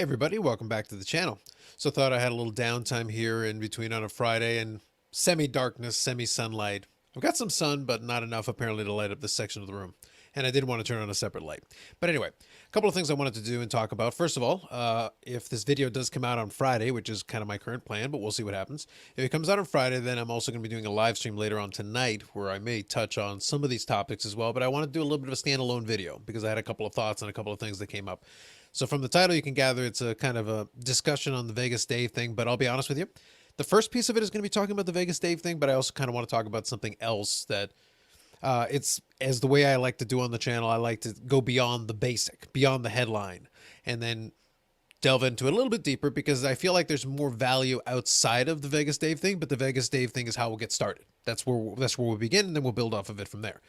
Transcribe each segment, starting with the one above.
Everybody, welcome back to the channel. So thought I had a little downtime here in between on a Friday and semi-darkness, semi-sunlight. I've got some sun, but not enough apparently to light up this section of the room. And I did want to turn on a separate light. But anyway, a couple of things I wanted to do and talk about. First of all, if this video does come out on Friday, which is kind of my current plan, but we'll see what happens. If it comes out on Friday, then I'm also going to be doing a live stream later on tonight where I may touch on some of these topics as well. But I want to do a little bit of a standalone video because I had a couple of thoughts on a couple of things that came up. So from the title, you can gather it's a kind of a discussion on the VegasDave thing, but I'll be honest with you. The first piece of it is going to be talking about the VegasDave thing, but I also kind of want to talk about something else that it's as the way I like to do on the channel. I like to go beyond the basic, beyond the headline, and then delve into it a little bit deeper because I feel like there's more value outside of the VegasDave thing, but the VegasDave thing is how we'll get started. That's where we'll begin, and then we'll build off of it from there.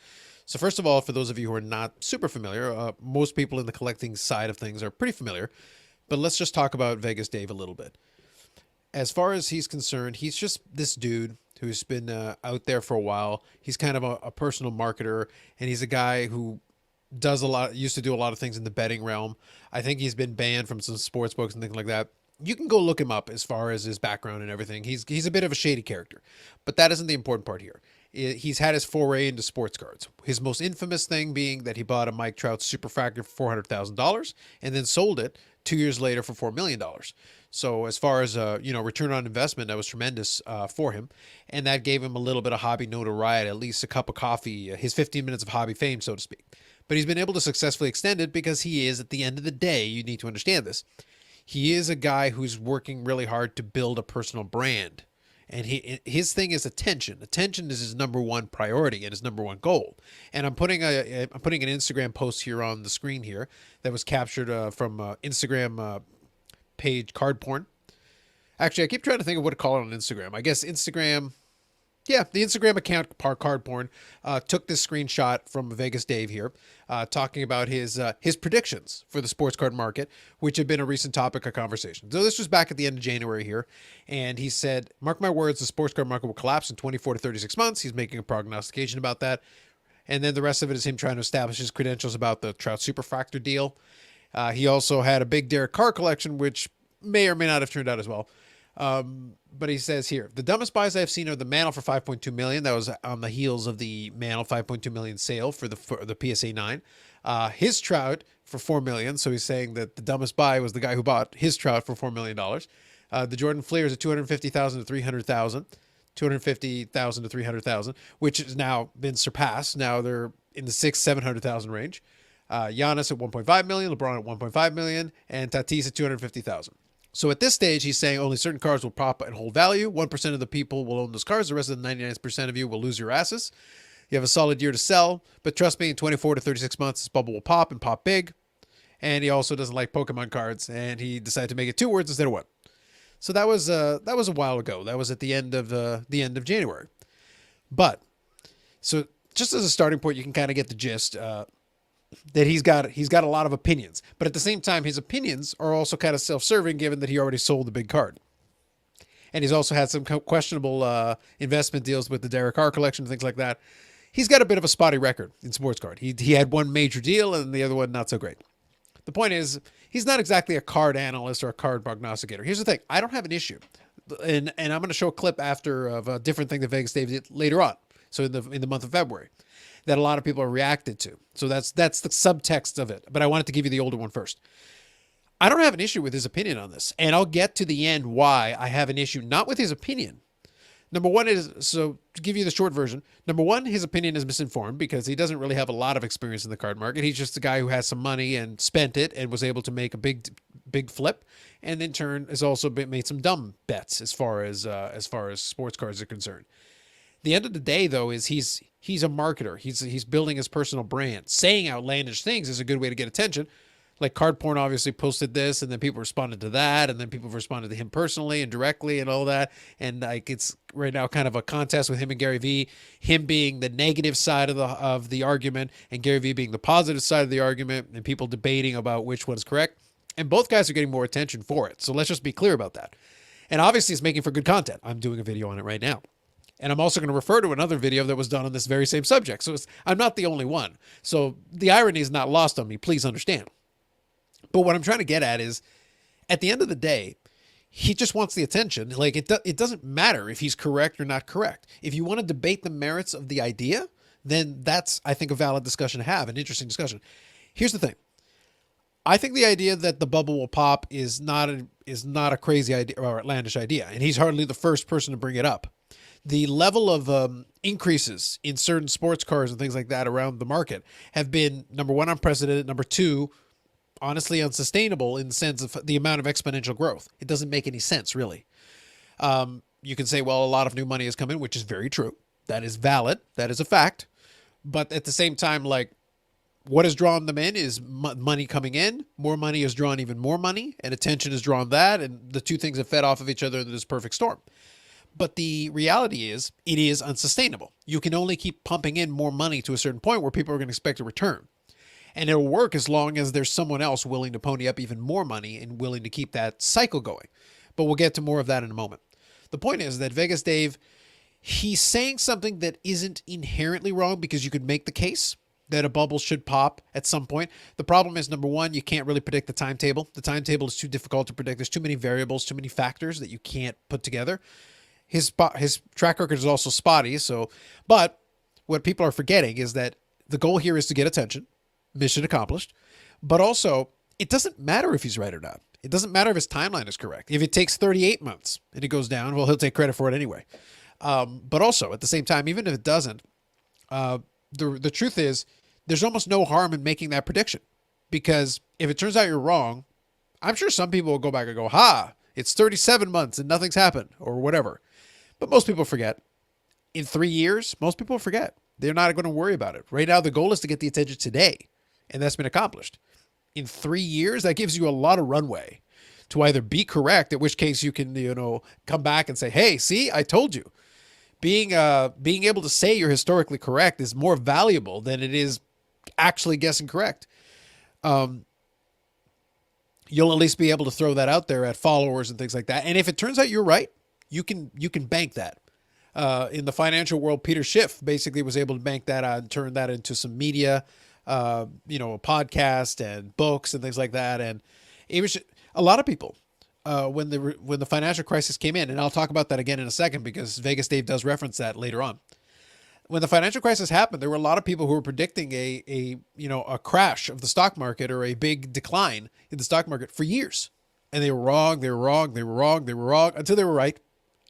So first of all, for those of you who are not super familiar, most people in the collecting side of things are pretty familiar, but let's just talk about VegasDave a little bit. As far as he's concerned, he's just this dude who's been out there for a while. He's kind of a personal marketer, and he's a guy who used to do a lot of things in the betting realm. I think he's been banned from some sports books and things like that. You can go look him up as far as his background and everything. He's a bit of a shady character, but that isn't the important part here. He's had his foray into sports cards. His most infamous thing being that he bought a Mike Trout superfractor for $400,000 and then sold it 2 years later for $4 million. So as far as return on investment, that was tremendous for him, and that gave him a little bit of hobby notoriety, at least a cup of coffee, his 15 minutes of hobby fame, so to speak. But he's been able to successfully extend it because he is, at the end of the day, you need to understand this. He is a guy who's working really hard to build a personal brand. And his thing is attention. Attention is his number one priority and his number one goal. And I'm putting an Instagram post here on the screen here that was captured from Instagram page Card Porn. Actually, I keep trying to think of what to call it on Instagram. I guess Instagram. Yeah, the Instagram account Card Porn took this screenshot from VegasDave here, talking about his predictions for the sports card market, which had been a recent topic of conversation. So this was back at the end of January here, and he said, "Mark my words, the sports card market will collapse in 24 to 36 months." He's making a prognostication about that, and then the rest of it is him trying to establish his credentials about the Trout Superfractor deal. He also had a big Derek Carr collection, which may or may not have turned out as well. But he says here, the dumbest buys I've seen are the Mantle for $5.2 million. That was on the heels of the Mantle $5.2 million sale for the PSA 9. His Trout for $4 million. So he's saying that the dumbest buy was the guy who bought his Trout for $4 million. The Jordan Fleers at $250,000 to $300,000, $250,000 to $300,000, which has now been surpassed. Now they're in the $600,000-700,000 range. Giannis at $1.5 million, LeBron at $1.5 million, and Tatis at $250,000. So at this stage, he's saying only certain cards will pop and hold value. 1% of the people will own those cards. The rest of the 99% of you will lose your asses. You have a solid year to sell, but trust me, in 24 to 36 months, this bubble will pop and pop big. And he also doesn't like Pokemon cards, and he decided to make it 2 words instead of 1. So that was a while ago. That was at the end of January. But so just as a starting point, you can kind of get the gist. That he's got a lot of opinions, but at the same time, his opinions are also kind of self-serving, given that he already sold the big card, and he's also had some questionable investment deals with the Derek Carr collection and things like that. He's got a bit of a spotty record in sports card. He had one major deal and the other one not so great. The point is, he's not exactly a card analyst or a card prognosticator. Here's the thing: I don't have an issue, and I'm going to show a clip after of a different thing that VegasDave did later on. So in the month of February, that a lot of people are reacted to. So that's the subtext of it. But I wanted to give you the older one first. I don't have an issue with his opinion on this. And I'll get to the end why I have an issue, not with his opinion. Number one is, so to give you the short version, number one, his opinion is misinformed because he doesn't really have a lot of experience in the card market. He's just a guy who has some money and spent it and was able to make a big flip. And in turn has also made some dumb bets as far as sports cards are concerned. The end of the day, though, is he's a marketer. He's building his personal brand. Saying outlandish things is a good way to get attention. Like Card Porn obviously posted this, and then people responded to that, and then people responded to him personally and directly and all that. And like it's right now kind of a contest with him and Gary Vee, him being the negative side of the argument, and Gary Vee being the positive side of the argument, and people debating about which one's correct. And both guys are getting more attention for it. So let's just be clear about that. And obviously, it's making for good content. I'm doing a video on it right now. And I'm also going to refer to another video that was done on this very same subject. So I'm not the only one. So the irony is not lost on me. Please understand. But what I'm trying to get at is, At the end of the day, he just wants the attention. Like it doesn't matter if he's correct or not correct. If you want to debate the merits of the idea, then that's, I think, a valid discussion to have, an interesting discussion. Here's the thing. I think the idea that the bubble will pop is not a crazy idea or outlandish idea, and he's hardly the first person to bring it up. The level of increases in certain sports cars and things like that around the market have been, number one, unprecedented. Number two, honestly unsustainable in the sense of the amount of exponential growth. It doesn't make any sense, really. You can say, well, a lot of new money has come in, which is very true. That is valid. That is a fact. But at the same time, like, what has drawn them in is money coming in. More money has drawn even more money, and attention has drawn that, and the two things have fed off of each other in this perfect storm. But the reality is, it is unsustainable. You can only keep pumping in more money to a certain point where people are going to expect a return. And it'll work as long as there's someone else willing to pony up even more money and willing to keep that cycle going. But we'll get to more of that in a moment. The point is that VegasDave, he's saying something that isn't inherently wrong, because you could make the case that a bubble should pop at some point. The problem is, number one, you can't really predict the timetable. The timetable is too difficult to predict. There's too many variables, too many factors that you can't put together. His track record is also spotty. But what people are forgetting is that the goal here is to get attention. Mission accomplished. But also, it doesn't matter if he's right or not. It doesn't matter if his timeline is correct. If it takes 38 months and it goes down, well, he'll take credit for it anyway. But also, at the same time, even if it doesn't, the truth is, there's almost no harm in making that prediction, because if it turns out you're wrong, I'm sure some people will go back and go, it's 37 months and nothing's happened or whatever. But most people forget. In 3 years, most people forget. They're not going to worry about it. Right now, the goal is to get the attention today, and that's been accomplished. In 3 years, that gives you a lot of runway to either be correct, in which case you can, come back and say, hey, see, I told you. Being able to say you're historically correct is more valuable than it is actually guessing correct. You'll at least be able to throw that out there at followers and things like that. And if it turns out you're right, you can bank that. In the financial world, Peter Schiff basically was able to bank that out and turn that into some media, a podcast and books and things like that. And it was a lot of people. When the financial crisis came in, and I'll talk about that again in a second, because VegasDave does reference that later on. When the financial crisis happened, there were a lot of people who were predicting a crash of the stock market or a big decline in the stock market for years. And they were wrong, until they were right.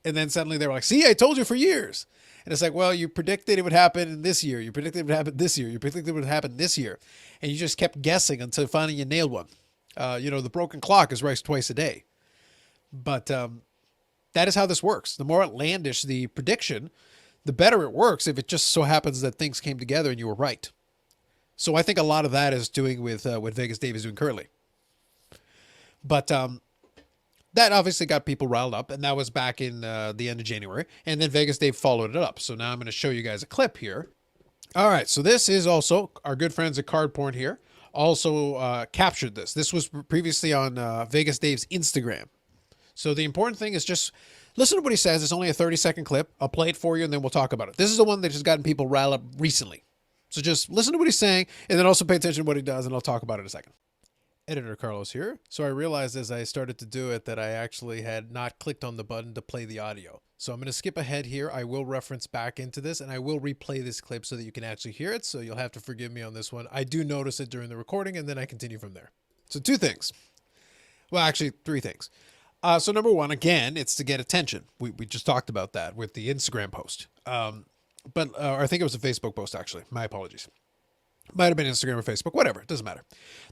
And then suddenly they were like, see, I told you for years. And it's like, well, you predicted it would happen this year. You predicted it would happen this year. You predicted it would happen this year. And you just kept guessing until finally you nailed one. The broken clock is right twice a day. But that is how this works. The more outlandish the prediction, the better it works, if it just so happens that things came together and you were right. So I think a lot of that is doing with what VegasDave is doing currently. But that obviously got people riled up, and that was back in the end of January. And then VegasDave followed it up. So now I'm going to show you guys a clip here. All right, so this is also our good friends at Card Porn here. Also captured this. This was previously on VegasDave's Instagram. So the important thing is just listen to what he says. It's only a 30-second clip. I'll play it for you, and then we'll talk about it. This is the one that has gotten people riled up recently. So just listen to what he's saying, and then also pay attention to what he does, and I'll talk about it in a second. Editor Carlos here. So I realized as I started to do it that I actually had not clicked on the button to play the audio. So I'm going to skip ahead here. I will reference back into this, and I will replay this clip so that you can actually hear it. So you'll have to forgive me on this one. I do notice it during the recording, and then I continue from there. So two things. Well, actually, three things. So number one, again, it's to get attention. We just talked about that with the Instagram post. But I think it was a Facebook post, actually. My apologies. Might have been Instagram or Facebook, whatever. It doesn't matter.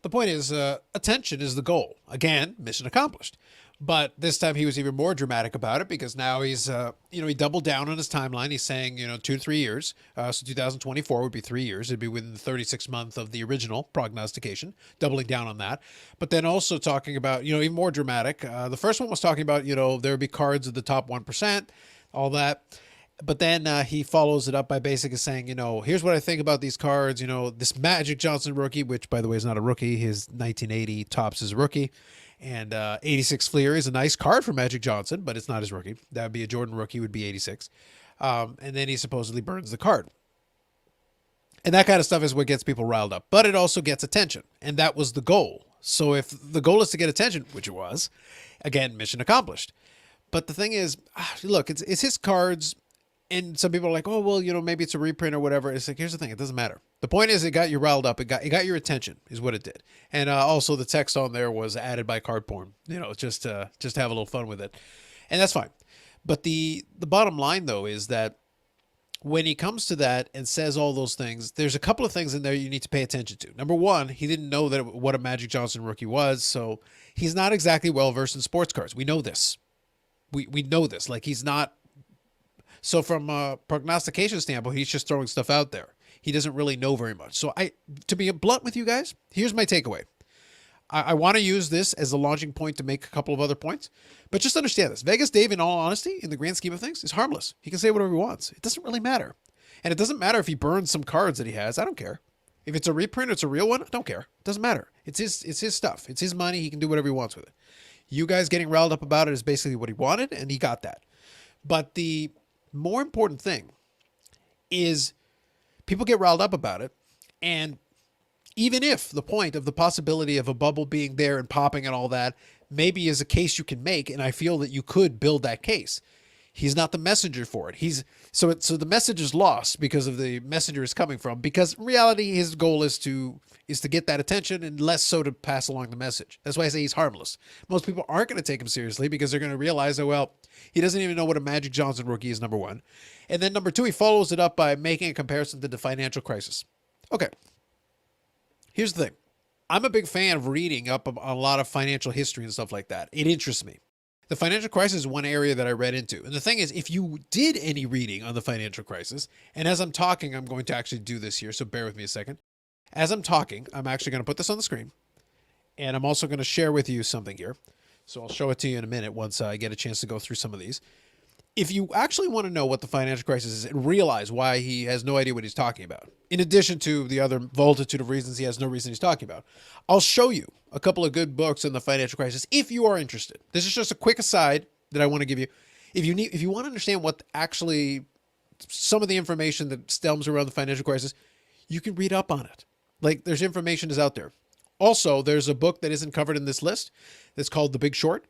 The point is, attention is the goal. Again, mission accomplished. But this time he was even more dramatic about it, because now he's, he doubled down on his timeline. He's saying, 2 to 3 years. So 2024 would be 3 years. It'd be within the 36th month of the original prognostication, doubling down on that. But then also talking about, even more dramatic. The first one was talking about, there would be cards of the top 1%, all that. But then he follows it up by basically saying, here's what I think about these cards. This Magic Johnson rookie, which, by the way, is not a rookie. His 1980 Topps is a rookie. And 86 Fleer is a nice card for Magic Johnson, but it's not his rookie. That would be a Jordan rookie, would be 86. And then he supposedly burns the card. And that kind of stuff is what gets people riled up. But it also gets attention. And that was the goal. So if the goal is to get attention, which it was, again, mission accomplished. But the thing is, look, it's his cards. And some people are like, oh, well, maybe it's a reprint or whatever. It's like, here's the thing. It doesn't matter. The point is it got you riled up. It got your attention is what it did. And also the text on there was added by card porn, just to have a little fun with it. And that's fine. But the bottom line, though, is that when he comes to that and says all those things, there's a couple of things in there you need to pay attention to. Number one, he didn't know what a Magic Johnson rookie was. So he's not exactly well-versed in sports cards. We know this. We know this. Like, he's not. So from a prognostication standpoint, he's just throwing stuff out there. He doesn't really know very much. So to be blunt with you guys, here's my takeaway. I want to use this as a launching point to make a couple of other points, but just understand this. VegasDave, in all honesty, in the grand scheme of things, is harmless. He can say whatever he wants. It doesn't really matter. And it doesn't matter if he burns some cards that he has. I don't care. If it's a reprint or it's a real one, I don't care. It doesn't matter. It's his stuff. It's his money. He can do whatever he wants with it. You guys getting riled up about it is basically what he wanted, and he got that. But the more important thing is people get riled up about it. And even if the point of the possibility of a bubble being there and popping and all that maybe is a case you can make, and I feel that you could build that case, he's not the messenger for it. So the message is lost because of the messenger is coming from, because in reality, his goal is to get that attention and less so to pass along the message. That's why I say he's harmless. Most people aren't going to take him seriously because they're going to realize that, well, he doesn't even know what a Magic Johnson rookie is, number one. And then number two, he follows it up by making a comparison to the financial crisis. Okay. Here's the thing. I'm a big fan of reading up on a lot of financial history and stuff like that. It interests me. The financial crisis is one area that I read into. And the thing is, if you did any reading on the financial crisis, and as I'm talking, I'm going to actually do this here, so bear with me a second. As I'm talking, I'm actually going to put this on the screen, and I'm also going to share with you something here. So I'll show it to you in a minute once I get a chance to go through some of these. If you actually want to know what the financial crisis is and realize why he has no idea what he's talking about, in addition to the other multitude of reasons he has no reason he's talking about, I'll show you a couple of good books on the financial crisis if you are interested. This is just a quick aside that I want to give you. If you want to understand what actually some of the information that stems around the financial crisis, you can read up on it. Like, there's information that's out there. Also, there's a book that isn't covered in this list that's called The Big Short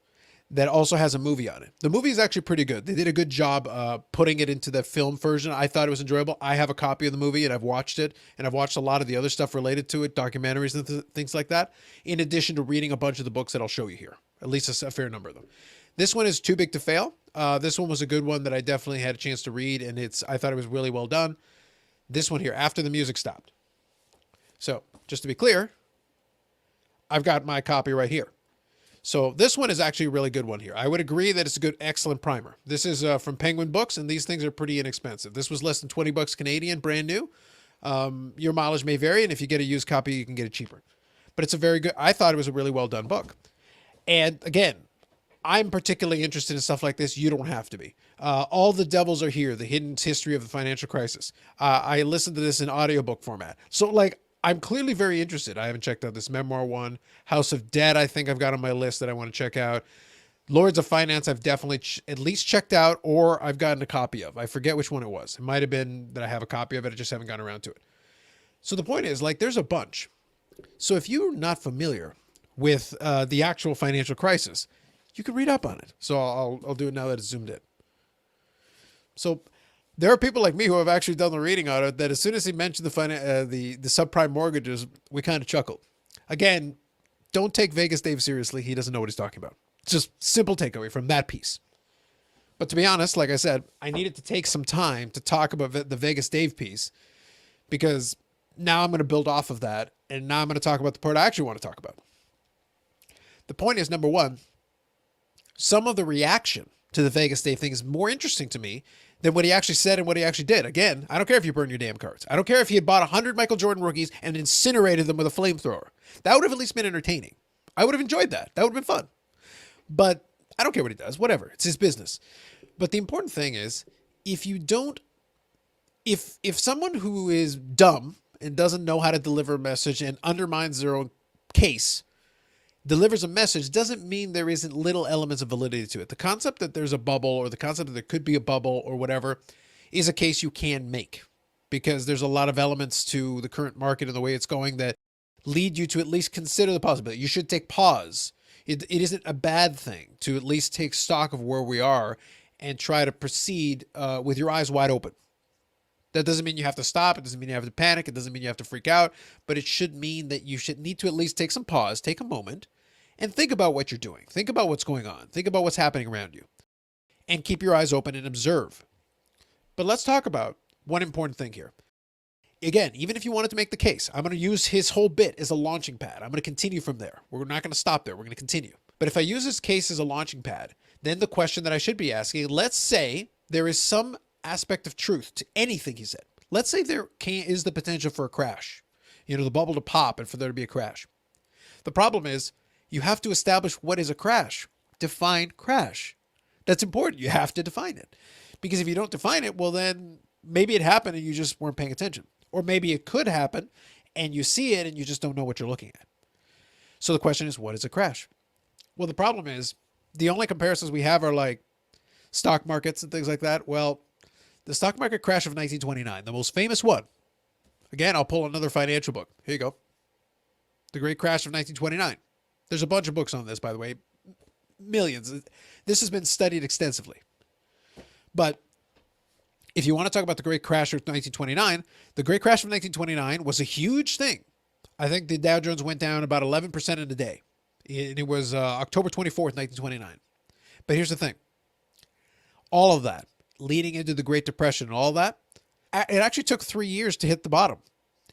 that also has a movie on it. The movie is actually pretty good. They did a good job putting it into the film version. I thought it was enjoyable. I have a copy of the movie and I've watched it, and I've watched a lot of the other stuff related to it, documentaries and things like that, in addition to reading a bunch of the books that I'll show you here, at least a fair number of them. This one is Too Big to Fail. This one was a good one that I definitely had a chance to read, and I thought it was really well done. This one here, After the Music Stopped. So just to be clear, I've got my copy right here. So this one is actually a really good one here. I would agree that it's a good, excellent primer. This is from Penguin Books, and these things are pretty inexpensive. This was less than 20 bucks Canadian, brand new. Your mileage may vary, and if you get a used copy, you can get it cheaper. But it's a very good, I thought it was a really well done book. And again, I'm particularly interested in stuff like this. You don't have to be. All the Devils Are Here, The Hidden History of the Financial Crisis. I listened to this in audiobook format. So like, I'm clearly very interested. I haven't checked out this memoir one. House of Debt, I think I've got on my list that I want to check out. Lords of Finance, I've definitely at least checked out, or I've gotten a copy of. I forget which one it was. It might have been that I have a copy of it. I just haven't gotten around to it. So the point is, like, there's a bunch. So if you're not familiar with the actual financial crisis, you can read up on it. So I'll do it now that it's zoomed in. So there are people like me who have actually done the reading on it that as soon as he mentioned the subprime mortgages, we kind of chuckled. Again, don't take VegasDave seriously. He doesn't know what he's talking about. It's just simple takeaway from that piece. But to be honest, like I said, I needed to take some time to talk about the VegasDave piece, because now I'm going to build off of that, and now I'm going to talk about the part I actually want to talk about. The point is, number one, some of the reaction to the VegasDave thing is more interesting to me than what he actually said and what he actually did. Again, I don't care if you burn your damn cards. I don't care if he had bought 100 Michael Jordan rookies and incinerated them with a flamethrower. That would have at least been entertaining. I would have enjoyed that. That would have been fun. But I don't care what he does. Whatever. It's his business. But the important thing is, if someone who is dumb and doesn't know how to deliver a message and undermines their own case delivers a message, doesn't mean there isn't little elements of validity to it. The concept that there's a bubble, or the concept that there could be a bubble or whatever, is a case you can make, because there's a lot of elements to the current market and the way it's going that lead you to at least consider the possibility. You should take pause. It isn't a bad thing to at least take stock of where we are and try to proceed with your eyes wide open. That doesn't mean you have to stop. It doesn't mean you have to panic. It doesn't mean you have to freak out. But it should mean that you should need to at least take some pause, take a moment, and think about what you're doing. Think about what's going on. Think about what's happening around you. And keep your eyes open and observe. But let's talk about one important thing here. Again, even if you wanted to make the case, I'm going to use his whole bit as a launching pad. I'm going to continue from there. We're not going to stop there. We're going to continue. But if I use his case as a launching pad, then the question that I should be asking, let's say there is some aspect of truth to anything he said. Let's say there is the potential for a crash, the bubble to pop and for there to be a crash. The problem is you have to establish what is a crash. Define crash. That's important. You have to define it. Because if you don't define it, well, then maybe it happened and you just weren't paying attention. Or maybe it could happen and you see it and you just don't know what you're looking at. So the question is, what is a crash? Well, the problem is the only comparisons we have are like stock markets and things like that. Well, the stock market crash of 1929, the most famous one. Again, I'll pull another financial book. Here you go. The Great Crash of 1929. There's a bunch of books on this, by the way. Millions. This has been studied extensively. But if you want to talk about the Great Crash of 1929, the Great Crash of 1929 was a huge thing. I think the Dow Jones went down about 11% in a day. And it was October 24th, 1929. But here's the thing. All of that, leading into the Great Depression and all that, it actually took 3 years to hit the bottom.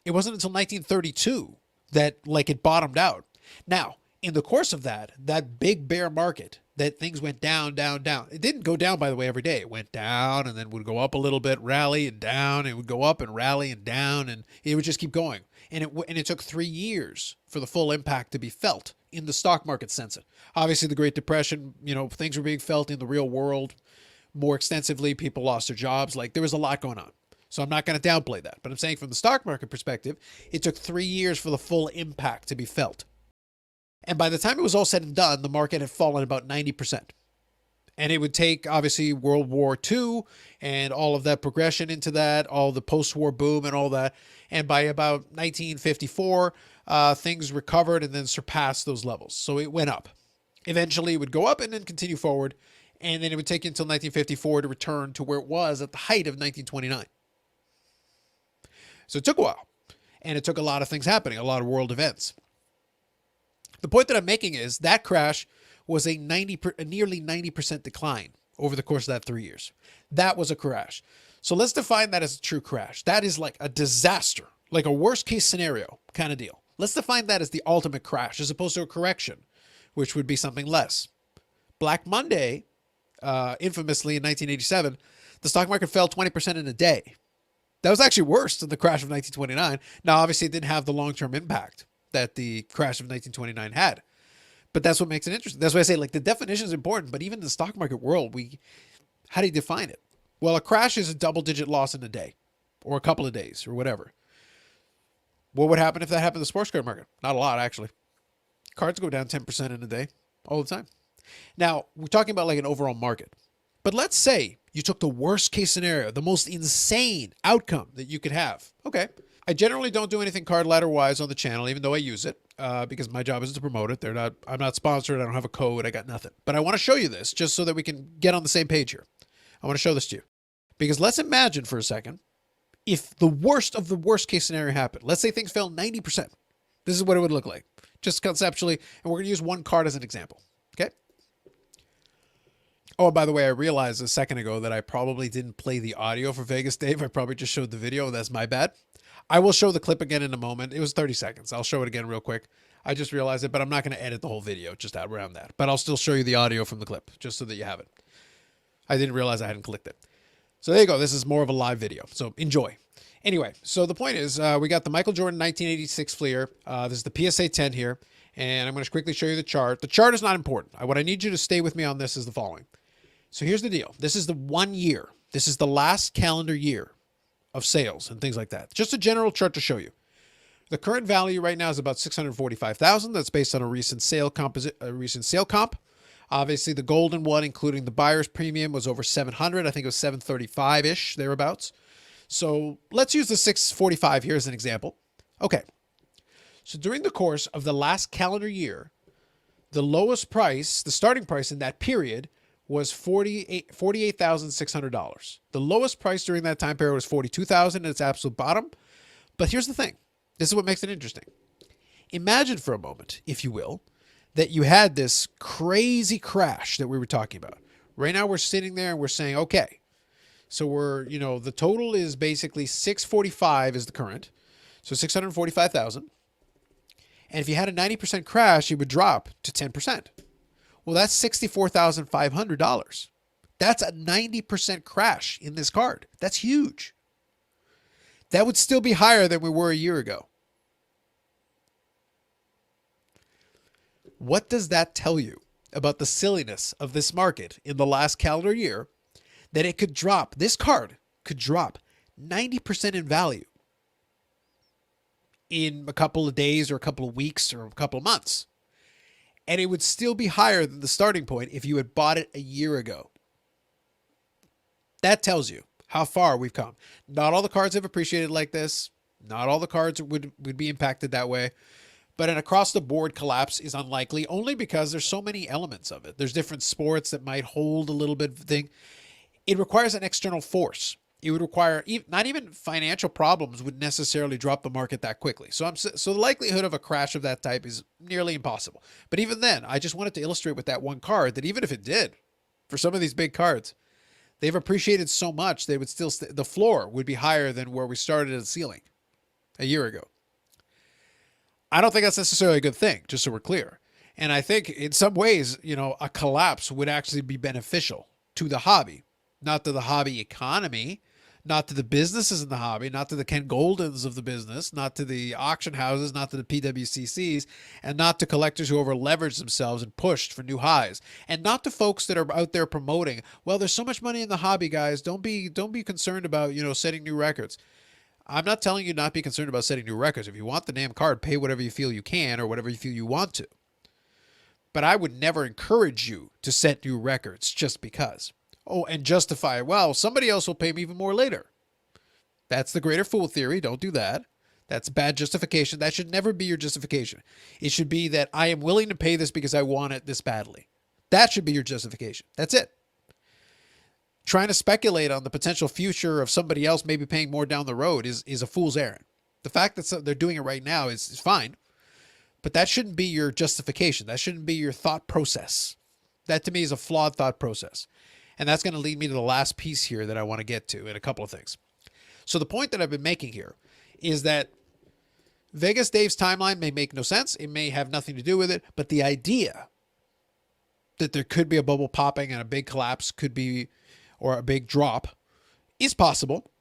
It wasn't until 1932 that it bottomed out. Now, in the course of that big bear market, that things went down, down, down. It didn't go down, by the way, every day. It went down and then would go up a little bit, rally and down. It would go up and rally and down, and it would just keep going. And it took 3 years for the full impact to be felt in the stock market sense. Obviously, the Great Depression, things were being felt in the real world more extensively. People lost their jobs. There was a lot going on. So I'm not going to downplay that. But I'm saying from the stock market perspective, it took 3 years for the full impact to be felt. And by the time it was all said and done, the market had fallen about 90%. And it would take, obviously, World War II and all of that progression into that, all the post-war boom and all that. And by about 1954, things recovered and then surpassed those levels. So it went up. Eventually, it would go up and then continue forward. And then it would take you until 1954 to return to where it was at the height of 1929. So it took a while. And it took a lot of things happening, a lot of world events. The point that I'm making is that crash was a nearly 90% decline over the course of that 3 years. That was a crash. So let's define that as a true crash. That is like a disaster, like a worst case scenario kind of deal. Let's define that as the ultimate crash as opposed to a correction, which would be something less. Black Monday, infamously in 1987, the stock market fell 20% in a day. That was actually worse than the crash of 1929. Now, obviously, it didn't have the long-term impact that the crash of 1929 had. But that's what makes it interesting. That's why I say the definition is important, but even in the stock market world, how do you define it? Well, a crash is a double-digit loss in a day or a couple of days or whatever. What would happen if that happened in the sports card market? Not a lot, actually. Cards go down 10% in a day all the time. Now, we're talking about an overall market. But let's say you took the worst case scenario, the most insane outcome that you could have. Okay. I generally don't do anything card ladder wise on the channel, even though I use it, because my job isn't to promote it. I'm not sponsored. I don't have a code. I got nothing. But I want to show you this just so that we can get on the same page here. I want to show this to you. Because let's imagine for a second, if the worst of the worst case scenario happened, let's say things fell 90%. This is what it would look like, just conceptually. And we're going to use one card as an example. Okay. Oh, by the way, I realized a second ago that I probably didn't play the audio for VegasDave. I probably just showed the video. That's my bad. I will show the clip again in a moment. It was 30 seconds. I'll show it again real quick. I just realized it, but I'm not going to edit the whole video just out around that. But I'll still show you the audio from the clip just so that you have it. I didn't realize I hadn't clicked it. So there you go. This is more of a live video. So enjoy. Anyway, so the point is we got the Michael Jordan 1986 Fleer. This is the PSA 10 here. And I'm going to quickly show you the chart. The chart is not important. What I need you to stay with me on this is the following. So here's the deal. This is the 1 year. This is the last calendar year of sales and things like that. Just a general chart to show you. The current value right now is about 645,000. That's based on a recent sale comp. Obviously, the golden one, including the buyer's premium, was over 700. I think it was 735-ish, thereabouts. So let's use the 645 here as an example. Okay. So during the course of the last calendar year, the lowest price, the starting price in that period was $48,600. The lowest price during that time period was $42,000 at its absolute bottom. But here's the thing. This is what makes it interesting. Imagine for a moment, if you will, that you had this crazy crash that we were talking about. Right now we're sitting there and we're saying, okay, so the total is basically 645 is the current. So 645,000. And if you had a 90% crash, it would drop to 10%. Well, that's $64,500. That's a 90% crash in this card. That's huge. That would still be higher than we were a year ago. What does that tell you about the silliness of this market in the last calendar year, that it could drop, this card could drop 90% in value in a couple of days or a couple of weeks or a couple of months? And it would still be higher than the starting point if you had bought it a year ago. That tells you how far we've come. Not all the cards have appreciated like this. Not all the cards would be impacted that way. But an across-the-board collapse is unlikely, only because there's so many elements of it. There's different sports that might hold a little bit of thing. It requires an external force. It would require, not even financial problems would necessarily drop the market that quickly. So the likelihood of a crash of that type is nearly impossible. But even then, I just wanted to illustrate with that one card that even if it did, for some of these big cards, they've appreciated so much, they would still, the floor would be higher than where we started at the ceiling a year ago. I don't think that's necessarily a good thing, just so we're clear. And I think in some ways, a collapse would actually be beneficial to the hobby, not to the hobby economy, not to the businesses in the hobby, not to the Ken Goldens of the business, not to the auction houses, not to the PWCCs, and not to collectors who over leveraged themselves and pushed for new highs, and not to folks that are out there promoting, well, there's so much money in the hobby, guys. Don't be concerned about, setting new records. I'm not telling you not be concerned about setting new records. If you want the damn card, pay whatever you feel you can or whatever you feel you want to. But I would never encourage you to set new records just because. Oh, and justify, well, somebody else will pay me even more later. That's the greater fool theory. Don't do that. That's bad justification. That should never be your justification. It should be that I am willing to pay this because I want it this badly. That should be your justification. That's it. Trying to speculate on the potential future of somebody else maybe paying more down the road is a fool's errand. The fact that they're doing it right now is fine, but that shouldn't be your justification. That shouldn't be your thought process. That to me is a flawed thought process. And that's going to lead me to the last piece here that I want to get to in a couple of things. So the point that I've been making here is that VegasDave's timeline may make no sense. It may have nothing to do with it, but the idea that there could be a bubble popping and a big collapse could be, or a big drop, is possible.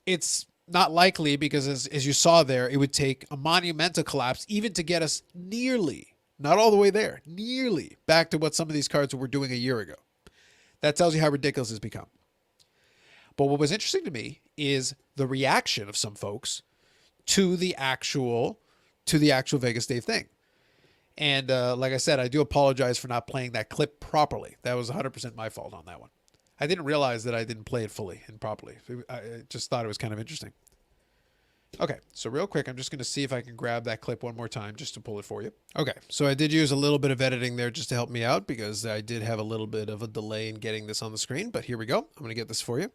It's not likely because as you saw there, it would take a monumental collapse even to get us nearly, not all the way there, nearly back to what some of these cards were doing a year ago. That tells you how ridiculous it's become. But what was interesting to me is the reaction of some folks to the actual VegasDave thing. And like I said, I do apologize for not playing that clip properly. That was 100% my fault on that one. I didn't realize that I didn't play it fully and properly. I just thought it was kind of interesting. Okay, so real quick, I'm just going to see if I can grab that clip one more time just to pull it for you. Okay, so I did use a little bit of editing there just to help me out because I did have a little bit of a delay in getting this on the screen, but here we go. I'm going to get this for you.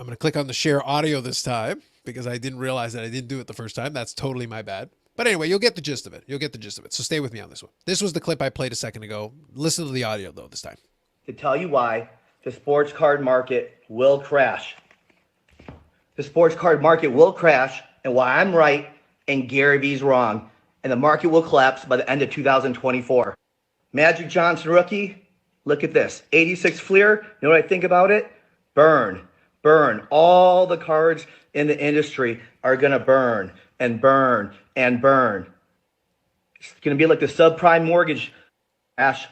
I'm going to click on the share audio this time because I didn't realize that I didn't do it the first time. That's totally my bad. But anyway, you'll get the gist of it. You'll get the gist of it. So stay with me on this one. This was the clip I played a second ago. Listen to the audio, though, this time. To tell you why the sports card market will crash. The sports card market will crash, and why I'm right and Gary V's wrong, and the market will collapse by the end of 2024. Magic Johnson rookie, look at this. 86 Fleer, you know what I think about it? Burn. All the cards in the industry are going to burn and burn and burn. It's going to be like the subprime mortgage crash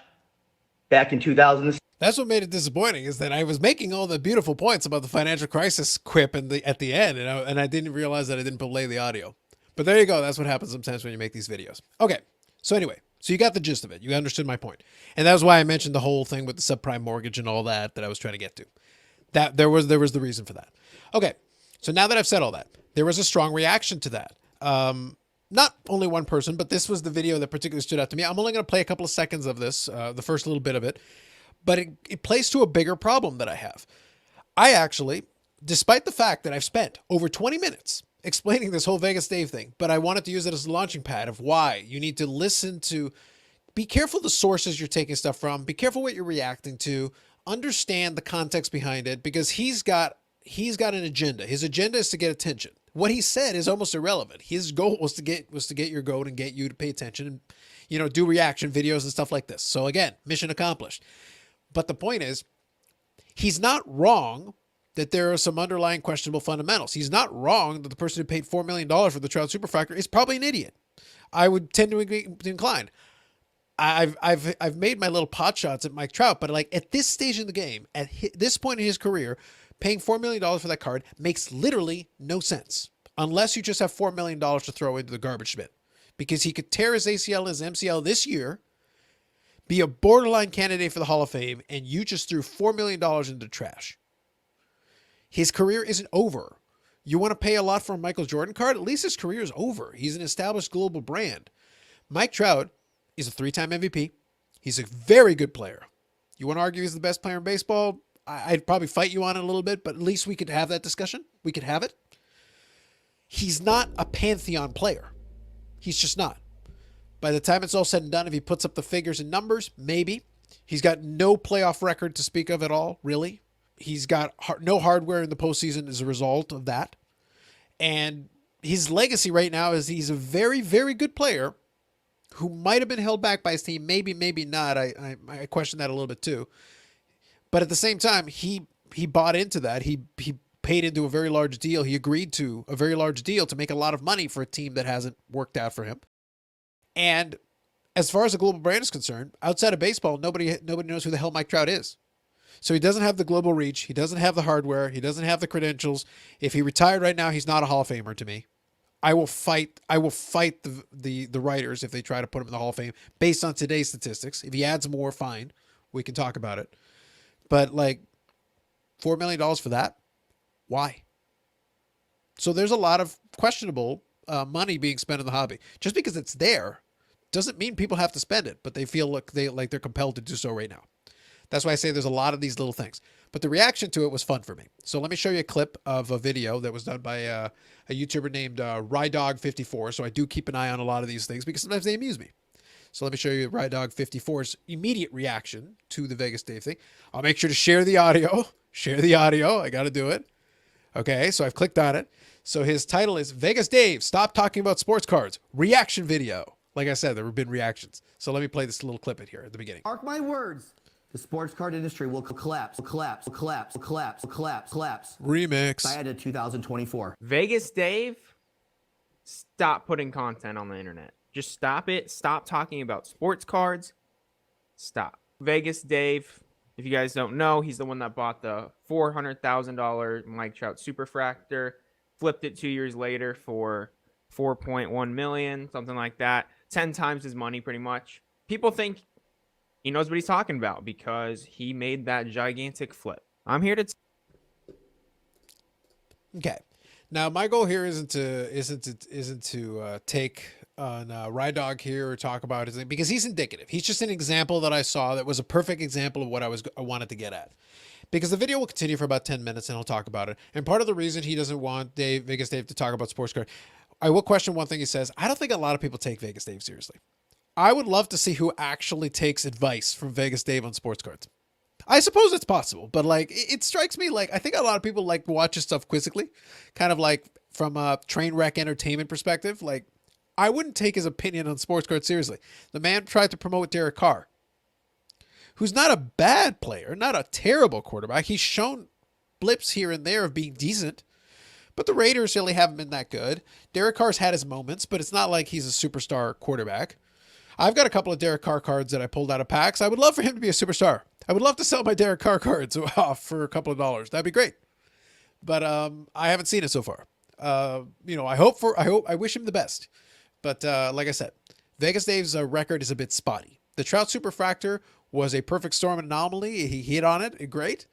back in 2006. That's what made it disappointing, is that I was making all the beautiful points about the financial crisis quip at the end, and I didn't realize that I didn't play the audio. But there you go. That's what happens sometimes when you make these videos. Okay, so anyway, so you got the gist of it. You understood my point. And that was why I mentioned the whole thing with the subprime mortgage and all that I was trying to get to. That there was the reason for that. Okay, so now that I've said all that, there was a strong reaction to that. not only one person, but this was the video that particularly stood out to me. I'm only going to play a couple of seconds of this, the first little bit of it, but it plays to a bigger problem that I have. I actually, despite the fact that I've spent over 20 minutes explaining this whole VegasDave thing, but I wanted to use it as a launching pad of why you need to listen to, be careful the sources you're taking stuff from, be careful what you're reacting to, understand the context behind it, because he's got an agenda. His agenda is to get attention. What he said is almost irrelevant. His goal was to get your goat and get you to pay attention and, you know, do reaction videos and stuff like this. So again, mission accomplished. But the point is, he's not wrong that there are some underlying questionable fundamentals. He's not wrong that the person who paid $4 million for the Trout Superfractor is probably an idiot. I would tend to be inclined. I've made my little pot shots at Mike Trout, but like at this stage in the game, at this point in his career, paying $4 million for that card makes literally no sense unless you just have $4 million to throw into the garbage bin, because he could tear his ACL and his MCL this year, be a borderline candidate for the Hall of Fame, and you just threw $4 million into trash. His career isn't over. You want to pay a lot for a Michael Jordan card? At least his career is over. He's an established global brand. Mike Trout is a 3-time MVP. He's a very good player. You want to argue he's the best player in baseball? I'd probably fight you on it a little bit, but at least we could have that discussion. We could have it. He's not a pantheon player. He's just not. By the time it's all said and done, if he puts up the figures and numbers, maybe. He's got no playoff record to speak of at all, really. He's got no hardware in the postseason as a result of that. And his legacy right now is he's a very, very good player who might have been held back by his team. Maybe, maybe not. I question that a little bit too. But at the same time, he bought into that. He paid into a very large deal. He agreed to a very large deal to make a lot of money for a team that hasn't worked out for him. And as far as the global brand is concerned, outside of baseball, nobody knows who the hell Mike Trout is. So he doesn't have the global reach. He doesn't have the hardware. He doesn't have the credentials. If he retired right now, he's not a Hall of Famer to me. I will fight the writers if they try to put him in the Hall of Fame based on today's statistics. If he adds more, fine. We can talk about it. But like $4 million for that? Why? So there's a lot of questionable money being spent in the hobby. Just because it's there doesn't mean people have to spend it, but they feel like they're compelled to do so right now. That's why I say there's a lot of these little things. But the reaction to it was fun for me. So let me show you a clip of a video that was done by a YouTuber named Rydog54. So I do keep an eye on a lot of these things because sometimes they amuse me. So let me show you Rydog54's immediate reaction to the VegasDave thing. I'll make sure to share the audio. Share the audio. I got to do it. Okay, so I've clicked on it. So his title is VegasDave, Stop Talking About Sports Cards. Reaction video. Like I said, there have been reactions. So let me play this little clip in here at the beginning. Mark my words. The sports card industry will collapse. Remix. By end of 2024. VegasDave, stop putting content on the internet. Just stop it. Stop talking about sports cards. Stop. VegasDave, if you guys don't know, he's the one that bought the $400,000 Mike Trout Superfractor, flipped it 2 years later for $4.1 million, something like that. 10 times his money, pretty much. People think he knows what he's talking about because he made that gigantic flip. I'm here to. Okay. Now my goal here isn't to take on Rydog here or talk about his thing because he's indicative. He's just an example that I saw that was a perfect example of what I wanted to get at. Because the video will continue for about 10 minutes and I'll talk about it. And part of the reason he doesn't want VegasDave to talk about sports card, I will question one thing he says. I don't think a lot of people take VegasDave seriously. I would love to see who actually takes advice from VegasDave on sports cards. I suppose it's possible, but like it strikes me like I think a lot of people like watch his stuff quizzically, kind of like from a train wreck entertainment perspective. Like I wouldn't take his opinion on sports cards seriously. The man tried to promote Derek Carr, who's not a bad player, not a terrible quarterback. He's shown blips here and there of being decent, but the Raiders really haven't been that good. Derek Carr's had his moments, but it's not like he's a superstar quarterback. I've got a couple of Derek Carr cards that I pulled out of packs. I would love for him to be a superstar. I would love to sell my Derek Carr cards off for a couple of dollars. That'd be great. But I haven't seen it so far. I wish him the best. But like I said, VegasDave's record is a bit spotty. The Trout Superfractor was a perfect storm anomaly. He hit on it, great.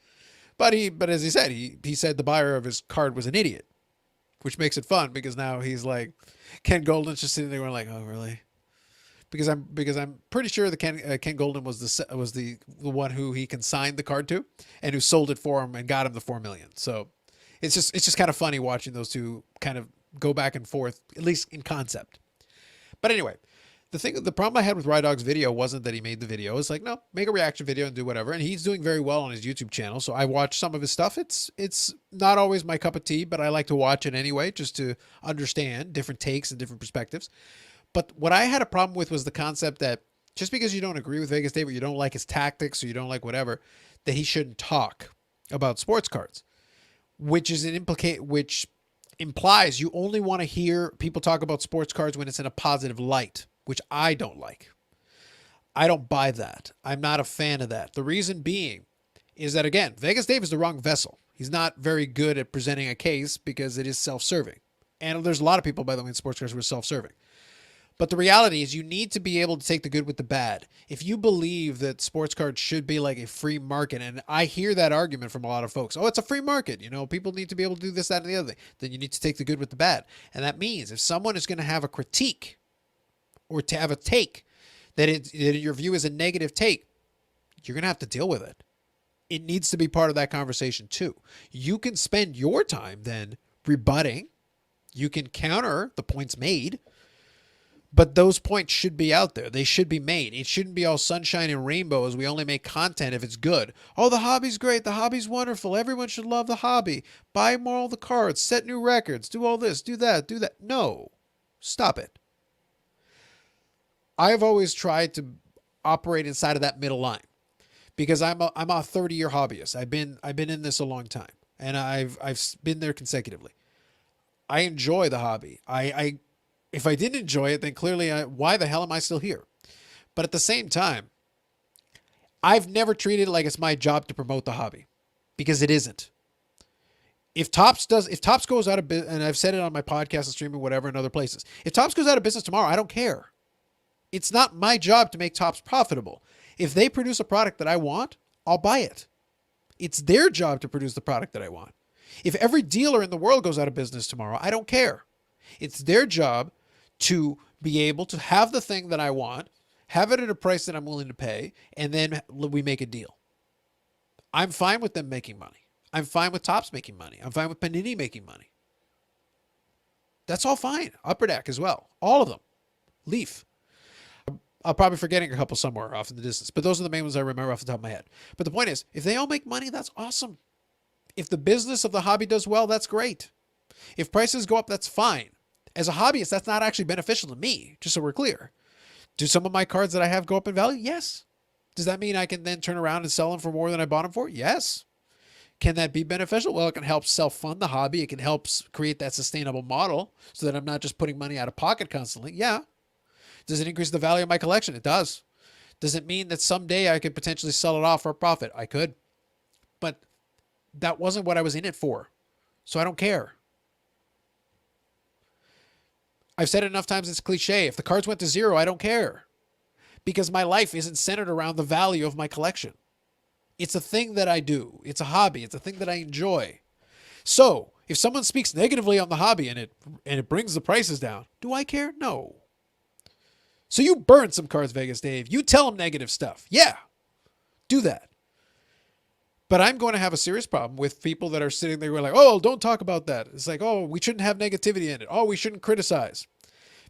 But as he said, he said the buyer of his card was an idiot. which makes it fun because now he's like, Ken Golden's just sitting there going like, oh really? Because I'm pretty sure the Ken Golden was the one who he consigned the card to and who sold it for him and got him the $4 million. So it's just kind of funny watching those two kind of go back and forth, at least in concept. But anyway, the problem I had with Rydog's video wasn't that he made the video. It's like, no, make a reaction video and do whatever. And he's doing very well on his YouTube channel. So I watch some of his stuff. It's not always my cup of tea, but I like to watch it anyway, just to understand different takes and different perspectives. But what I had a problem with was the concept that just because you don't agree with VegasDave or you don't like his tactics or you don't like whatever, that he shouldn't talk about sports cards, which implies you only want to hear people talk about sports cards when it's in a positive light, which I don't like. I don't buy that. I'm not a fan of that. The reason being is that, again, VegasDave is the wrong vessel. He's not very good at presenting a case because it is self-serving. And there's a lot of people, by the way, in sports cards who are self-serving. But the reality is you need to be able to take the good with the bad. If you believe that sports cards should be like a free market, and I hear that argument from a lot of folks, oh, it's a free market. You know, people need to be able to do this, that, and the other thing. Then you need to take the good with the bad. And that means if someone is going to have a critique or to have a take that in your view is a negative take, you're going to have to deal with it. It needs to be part of that conversation too. You can spend your time then rebutting. You can counter the points made. But those points should be out there. They should be made. It shouldn't be all sunshine and rainbows. We only make content if it's good. Oh, the hobby's great. The hobby's wonderful. Everyone should love the hobby. Buy more all the cards. Set new records. Do all this. Do that. Do that. No. Stop it. I've always tried to operate inside of that middle line because I'm a 30-year hobbyist. I've been in this a long time, and I've been there consecutively. I enjoy the hobby. If I didn't enjoy it, then clearly, why the hell am I still here? But at the same time, I've never treated it like it's my job to promote the hobby because it isn't. If Topps goes out of business, and I've said it on my podcast and streaming, whatever, and other places, if Topps goes out of business tomorrow, I don't care. It's not my job to make Topps profitable. If they produce a product that I want, I'll buy it. It's their job to produce the product that I want. If every dealer in the world goes out of business tomorrow, I don't care. It's their job to be able to have the thing that I want, have it at a price that I'm willing to pay, and then we make a deal. I'm fine with them making money. I'm fine with Topps making money. I'm fine with Panini making money. That's all fine. Upper Deck as well. All of them. Leaf. I'll probably forgetting a couple somewhere off in the distance, but those are the main ones I remember off the top of my head. But the point is, if they all make money, that's awesome. If the business of the hobby does well, that's great. If prices go up, that's fine. As a hobbyist, that's not actually beneficial to me, just so we're clear. Do some of my cards that I have go up in value? Yes. Does that mean I can then turn around and sell them for more than I bought them for? Yes. Can that be beneficial? Well, it can help self-fund the hobby. It can help create that sustainable model so that I'm not just putting money out of pocket constantly. Yeah. Does it increase the value of my collection? It does. Does it mean that someday I could potentially sell it off for a profit? I could. But that wasn't what I was in it for. So I don't care. I've said it enough times, it's cliche. If the cards went to zero, I don't care. Because my life isn't centered around the value of my collection. It's a thing that I do. It's a hobby. It's a thing that I enjoy. So, if someone speaks negatively on the hobby and it brings the prices down, do I care? No. So you burn some cards, VegasDave. You tell them negative stuff. Yeah. Do that. But I'm going to have a serious problem with people that are sitting there going like, oh, don't talk about that. It's like, oh, we shouldn't have negativity in it. Oh, we shouldn't criticize.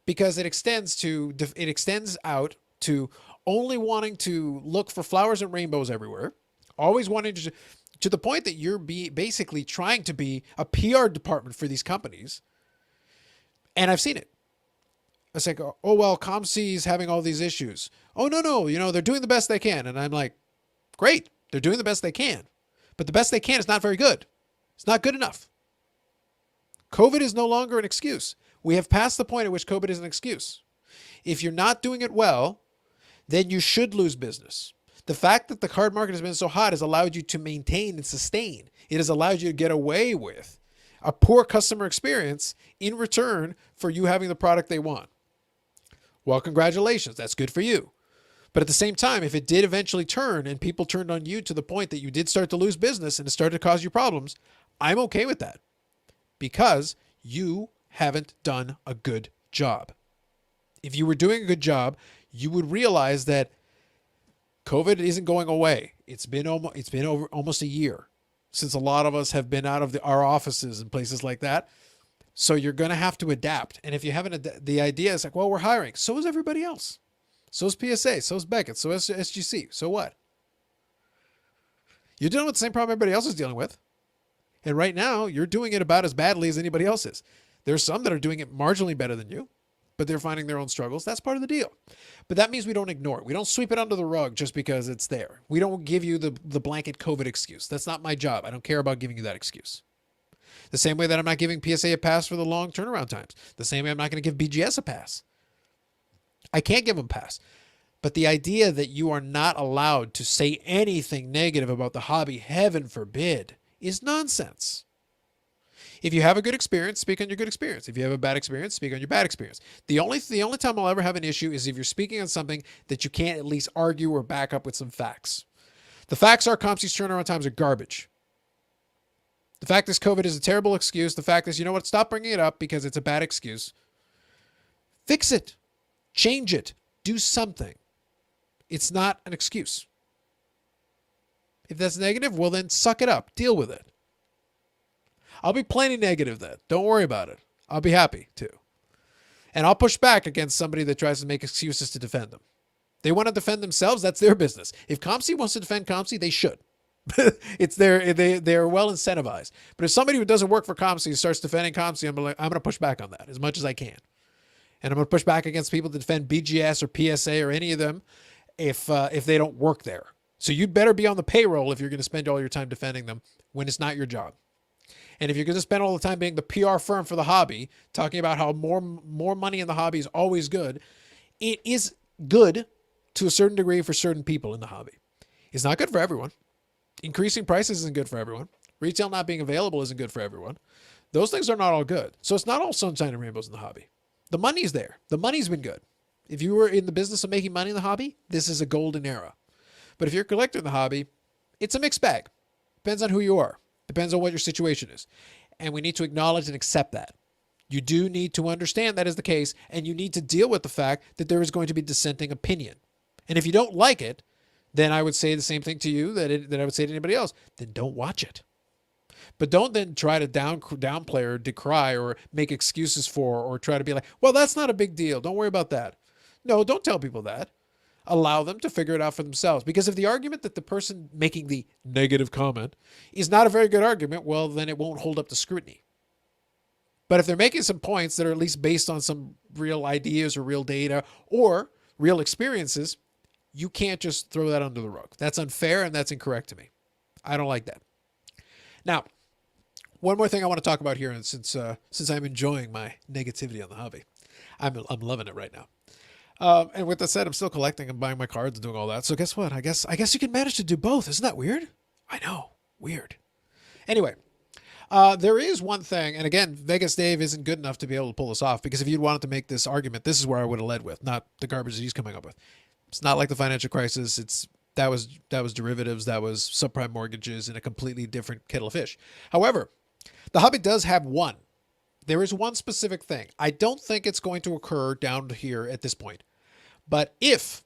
Because it extends out to only wanting to look for flowers and rainbows everywhere. Always wanting to the point that you're basically trying to be a PR department for these companies. And I've seen it. It's like, oh, well, ComC is having all these issues. Oh, no, they're doing the best they can. And I'm like, great. They're doing the best they can. But the best they can is not very good. It's not good enough. COVID is no longer an excuse. We have passed the point at which COVID is an excuse. If you're not doing it well, then you should lose business. The fact that the card market has been so hot has allowed you to maintain and sustain. It has allowed you to get away with a poor customer experience in return for you having the product they want. Well, congratulations. That's good for you. But at the same time, if it did eventually turn and people turned on you to the point that you did start to lose business and it started to cause you problems, I'm okay with that because you haven't done a good job. If you were doing a good job, you would realize that COVID isn't going away. It's been over almost a year since a lot of us have been out of our offices and places like that. So you're going to have to adapt. And if you haven't, the idea is like, well, we're hiring. So is everybody else. So is PSA. So is Beckett. So is SGC. So what? You're dealing with the same problem everybody else is dealing with. And right now, you're doing it about as badly as anybody else is. There's some that are doing it marginally better than you, but they're finding their own struggles. That's part of the deal. But that means we don't ignore it. We don't sweep it under the rug just because it's there. We don't give you the blanket COVID excuse. That's not my job. I don't care about giving you that excuse. The same way that I'm not giving PSA a pass for the long turnaround times. The same way I'm not going to give BGS a pass. I can't give them a pass. But the idea that you are not allowed to say anything negative about the hobby, heaven forbid, is nonsense. If you have a good experience, speak on your good experience. If you have a bad experience, speak on your bad experience. The only time I'll ever have an issue is if you're speaking on something that you can't at least argue or back up with some facts. The facts are COMC's turnaround times are garbage. The fact is COVID is a terrible excuse. The fact is, you know what? Stop bringing it up because it's a bad excuse. Fix it. Change it. Do something. It's not an excuse. If that's negative, well then suck it up. Deal with it. I'll be plenty negative then. Don't worry about it. I'll be happy to. And I'll push back against somebody that tries to make excuses to defend them. They want to defend themselves. That's their business. If COMC wants to defend COMC, they should. They're well incentivized. But if somebody who doesn't work for COMC starts defending COMC, I'm going to push back on that as much as I can. And I'm going to push back against people that defend BGS or PSA or any of them if they don't work there. So you'd better be on the payroll if you're going to spend all your time defending them when it's not your job. And if you're going to spend all the time being the PR firm for the hobby, talking about how more money in the hobby is always good, it is good to a certain degree for certain people in the hobby. It's not good for everyone. Increasing prices isn't good for everyone. Retail not being available isn't good for everyone. Those things are not all good. So it's not all sunshine and rainbows in the hobby. The money's there. The money's been good. If you were in the business of making money in the hobby, this is a golden era. But if you're a collector in the hobby, it's a mixed bag. Depends on who you are. Depends on what your situation is. And we need to acknowledge and accept that. You do need to understand that is the case, and you need to deal with the fact that there is going to be dissenting opinion. And if you don't like it, then I would say the same thing to you that I would say to anybody else. Then don't watch it. But don't then try to downplay or decry or make excuses for or try to be like, well, that's not a big deal. Don't worry about that. No, don't tell people that. Allow them to figure it out for themselves. Because if the argument that the person making the negative comment is not a very good argument, well, then it won't hold up to scrutiny. But if they're making some points that are at least based on some real ideas or real data or real experiences, you can't just throw that under the rug. That's unfair and that's incorrect to me. I don't like that. Now, one more thing I want to talk about here, and since I'm enjoying my negativity on the hobby, I'm loving it right now. And with that said, I'm still collecting and buying my cards and doing all that. So guess what? I guess you can manage to do both. Isn't that weird? I know. Weird. Anyway, there is one thing, and again, VegasDave isn't good enough to be able to pull this off, because if you'd wanted to make this argument, this is where I would have led with, not the garbage that he's coming up with. It's not like the financial crisis. That was derivatives. That was subprime mortgages in a completely different kettle of fish. However, the hobby does have one. There is one specific thing. I don't think it's going to occur down here at this point. But if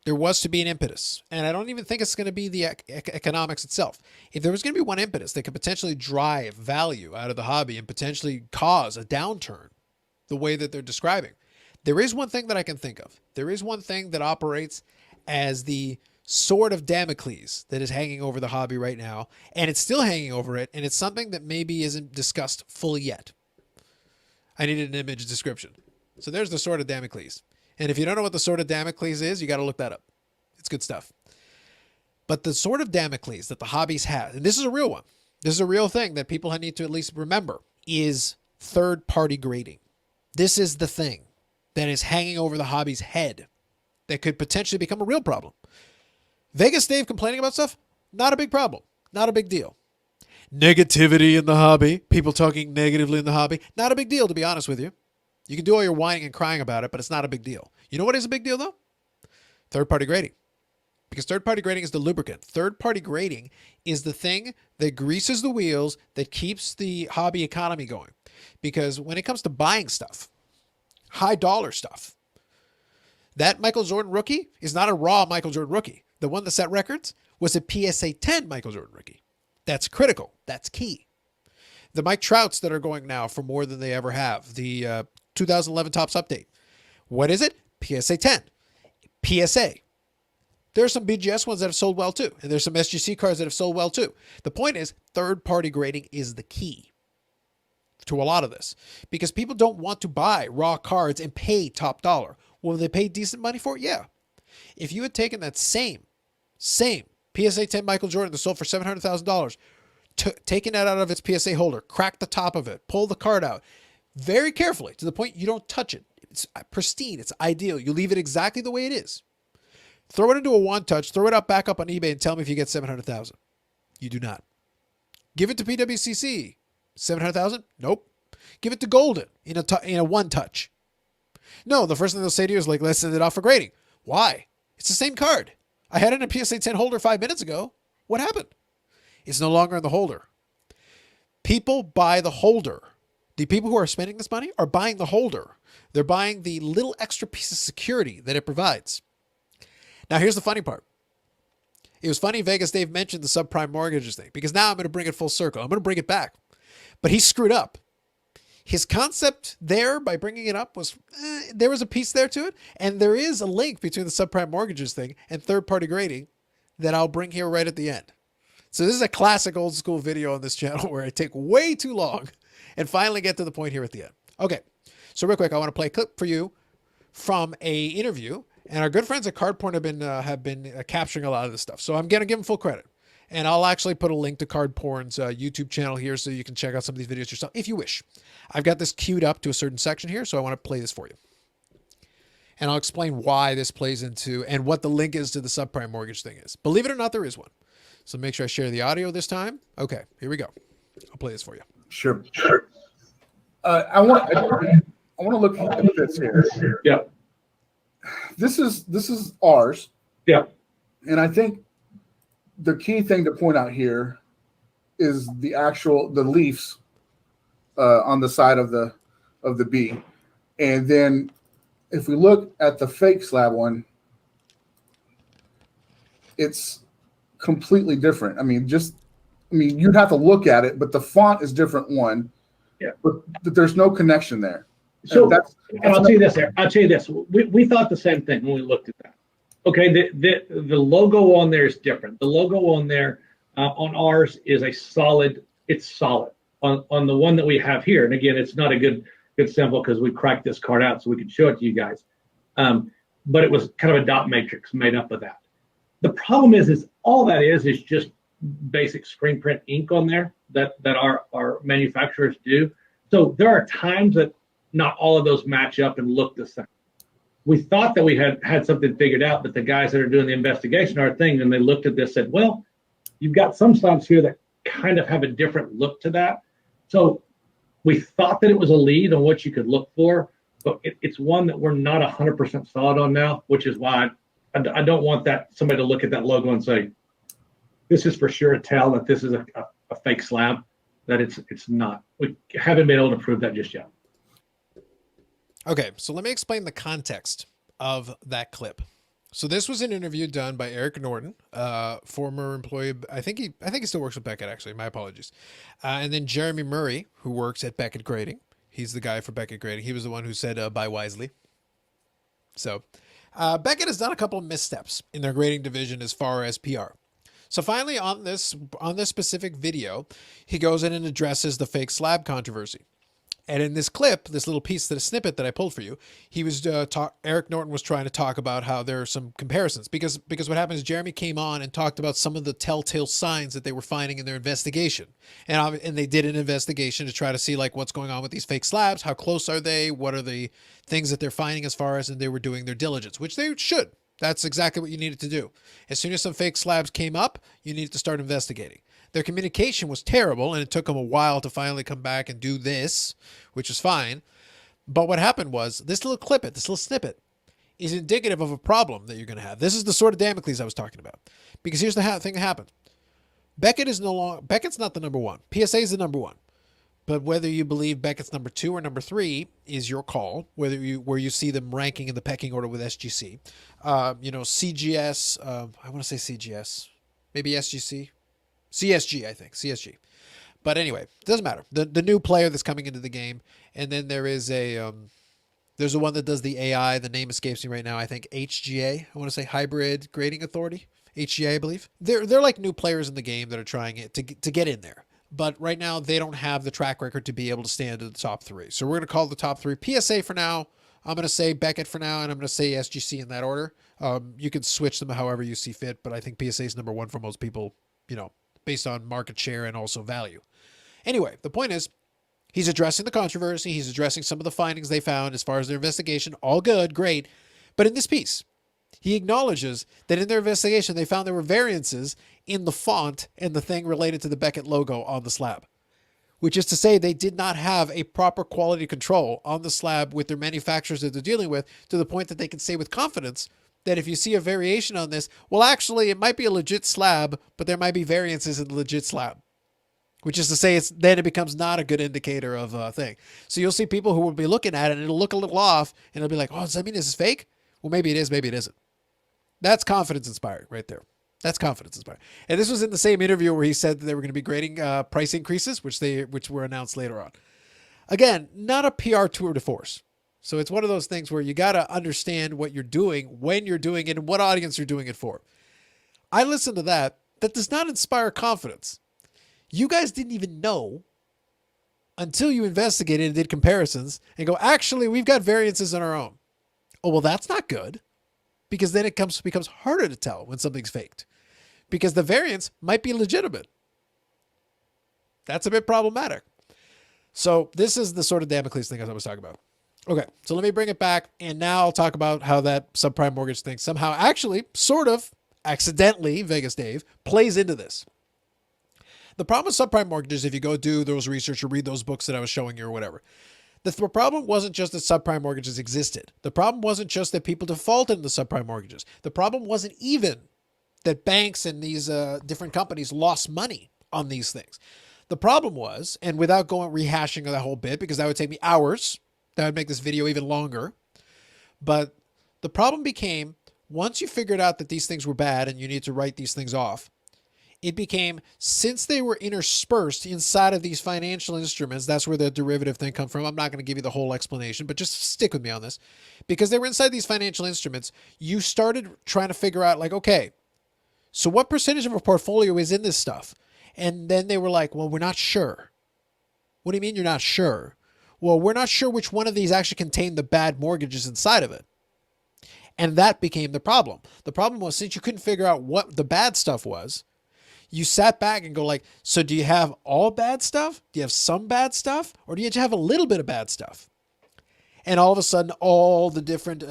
there was to be an impetus, and I don't even think it's going to be the economics itself, if there was going to be one impetus that could potentially drive value out of the hobby and potentially cause a downturn the way that they're describing, there is one thing that I can think of. There is one thing that operates as the sword of Damocles that is hanging over the hobby right now, and it's still hanging over it, and it's something that maybe isn't discussed fully yet. I needed an image description. So there's the sword of Damocles. And if you don't know what the sword of Damocles is, you got to look that up. It's good stuff. But the sword of Damocles that the hobbies have, and this is a real one, this is a real thing that people need to at least remember, is third-party grading. This is the thing that is hanging over the hobby's head that could potentially become a real problem. VegasDave complaining about stuff? Not a big problem. Not a big deal. Negativity in the hobby, people talking negatively in the hobby, not a big deal, to be honest with you. You can do all your whining and crying about it, but it's not a big deal. You know what is a big deal, though? Third-party grading. because third-party grading is the lubricant. Third-party grading is the thing that greases the wheels, that keeps the hobby economy going. Because when it comes to buying stuff, high dollar stuff, that Michael Jordan rookie is not a raw Michael Jordan rookie. The one that set records was a PSA 10 Michael Jordan rookie. That's critical. That's key. The Mike Trouts that are going now for more than they ever have. The 2011 Topps Update. What is it? PSA 10. PSA. There are some BGS ones that have sold well too. And there's some SGC cards that have sold well too. The point is, third-party grading is the key to a lot of this. Because people don't want to buy raw cards and pay top dollar. Will they pay decent money for it? Yeah. If you had taken that same PSA 10 Michael Jordan that sold for $700,000, taking that out of its PSA holder, crack the top of it, pull the card out very carefully to the point you don't touch it. It's pristine. It's ideal. You leave it exactly the way it is. Throw it into a one touch, throw it up back up on eBay and tell me if you get 700,000. You do not. Give it to PWCC. 700,000? Nope. Give it to Golden in a one touch. No, the first thing they'll say to you is like, let's send it off for grading. Why? It's the same card. I had it in a PSA 10 holder 5 minutes ago. What happened? It's no longer in the holder. People buy the holder. The people who are spending this money are buying the holder. They're buying the little extra piece of security that it provides. Now, here's the funny part. It was funny VegasDave mentioned the subprime mortgages thing, because now I'm going to bring it full circle. I'm going to bring it back. But he screwed up. His concept there by bringing it up was there was a piece there to it. And there is a link between the subprime mortgages thing and third-party grading that I'll bring here right at the end. So this is a classic old school video on this channel where I take way too long and finally get to the point here at the end. Okay, so real quick, I want to play a clip for you from a interview. And our good friends at Card Porn have been capturing a lot of this stuff. So I'm going to give them full credit. And I'll actually put a link to Card Porn's YouTube channel here so you can check out some of these videos yourself if you wish. I've got this queued up to a certain section here, so I want to play this for you. And I'll explain why this plays into and what the link is to the subprime mortgage thing is. Believe it or not, there is one. So make sure I share the audio this time. Okay, here we go. I'll play this for you. Sure. I want to look at this here. Yeah. This is ours. Yeah. And I think the key thing to point out here is the leaves on the side of the B. And then if we look at the fake slab one, it's completely different. I mean, you'd have to look at it, but the font is different one. Yeah. But there's no connection there. So and I'll tell you this there. I'll tell you this. We thought the same thing when we looked at that. Okay, the logo on there is different. The logo on there on ours is solid. It's solid. On the one that we have here, and again, it's not a good symbol because we cracked this card out so we could show it to you guys. But it was kind of a dot matrix made up of that. The problem is all that is just basic screen print ink on there that our manufacturers do. So there are times that not all of those match up and look the same. We thought that we had something figured out, but the guys that are doing the investigation are thing, and they looked at this and said, well, you've got some slabs here that kind of have a different look to that. So we thought that it was a lead on what you could look for, but it's one that we're not 100% solid on now, which is why I don't want somebody to look at that logo and say, this is for sure a tell that this is a fake slab, that it's not. We haven't been able to prove that just yet. Okay, so let me explain the context of that clip. So this was an interview done by Eric Norton, former employee. I think he still works with Beckett, actually. My apologies. And then Jeremy Murray, who works at Beckett Grading. He's the guy for Beckett Grading. He was the one who said, buy wisely. So Beckett has done a couple of missteps in their grading division as far as PR. So finally on this specific video, he goes in and addresses the fake slab controversy. And in this clip, this little piece, that a snippet that I pulled for you, he was Eric Norton was trying to talk about how there are some comparisons because what happens is Jeremy came on and talked about some of the telltale signs that they were finding in their investigation, and they did an investigation to try to see like what's going on with these fake slabs, how close are they, what are the things that they're finding as far as, and they were doing their diligence, which they should. That's exactly what you needed to do. As soon as some fake slabs came up, you needed to start investigating. Their communication was terrible, and it took them a while to finally come back and do this, which is fine. But what happened was this little snippet, is indicative of a problem that you're going to have. This is the sort of Damocles I was talking about. Because here's the thing that happened. Beckett's not the number one. PSA is the number one. But whether you believe Beckett's number 2 or number 3 is your call. Where you see them ranking in the pecking order with SGC. CGS. I want to say CGS. Maybe SGC. CSG, I think. CSG. But anyway, it doesn't matter. The new player that's coming into the game. And then there is there's the one that does the AI. The name escapes me right now. I think HGA. I want to say Hybrid Grading Authority. HGA, I believe. They're like new players in the game that are trying it to get in there. But right now, they don't have the track record to be able to stand in the top 3. So we're going to call the top 3 PSA for now. I'm going to say Beckett for now, and I'm going to say SGC in that order. You can switch them however you see fit, but I think PSA is number 1 for most people, based on market share and also value. Anyway, the point is, he's addressing the controversy. He's addressing some of the findings they found as far as their investigation. All good, great. But in this piece, he acknowledges that in their investigation, they found there were variances in the font and the thing related to the Beckett logo on the slab, which is to say they did not have a proper quality control on the slab with their manufacturers that they're dealing with, to the point that they can say with confidence that if you see a variation on this, well, actually, it might be a legit slab, but there might be variances in the legit slab, which is to say then it becomes not a good indicator of a thing. So you'll see people who will be looking at it and it'll look a little off and it'll be like, oh, does that mean this is fake? Well, maybe it is, maybe it isn't. That's confidence inspiring right there. That's confidence inspiring. And this was in the same interview where he said that they were going to be grading price increases, which were announced later on. Again, not a PR tour de force. So it's one of those things where you got to understand what you're doing, when you're doing it, and what audience you're doing it for. I listened to that. That does not inspire confidence. You guys didn't even know until you investigated and did comparisons and go, actually, we've got variances on our own. Oh, well, that's not good. Because then it becomes harder to tell when something's faked. Because the variance might be legitimate. That's a bit problematic. So this is the sort of Damocles thing I was talking about. Okay, so let me bring it back. And now I'll talk about how that subprime mortgage thing somehow actually, sort of, accidentally, VegasDave, plays into this. The problem with subprime mortgages, if you go do those research or read those books that I was showing you or whatever, the problem wasn't just that subprime mortgages existed. The problem wasn't just that people defaulted in the subprime mortgages. The problem wasn't even that banks and these different companies lost money on these things. The problem was, and without rehashing that whole bit, because that would take me hours, that would make this video even longer. But the problem became, once you figured out that these things were bad and you need to write these things off, it became, since they were interspersed inside of these financial instruments, that's where the derivative thing comes from. I'm not going to give you the whole explanation, but just stick with me on this. Because they were inside these financial instruments, you started trying to figure out, like, okay, so what percentage of a portfolio is in this stuff? And then they were like, well, we're not sure. What do you mean you're not sure? Well, we're not sure which one of these actually contained the bad mortgages inside of it. And that became the problem. The problem was, since you couldn't figure out what the bad stuff was, you sat back and go like, so do you have all bad stuff? Do you have some bad stuff? Or do you just have a little bit of bad stuff? And all of a sudden, all the different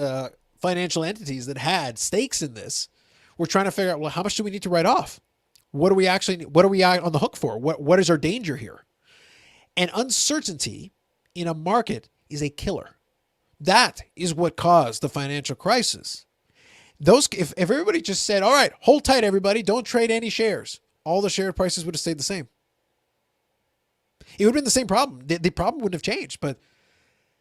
financial entities that had stakes in this were trying to figure out, well, how much do we need to write off? What are we on the hook for? What is our danger here? And uncertainty in a market is a killer. That is what caused the financial crisis. If everybody just said, all right, hold tight, everybody, don't trade any shares, all the share prices would have stayed the same. It would have been the same problem. The problem wouldn't have changed. But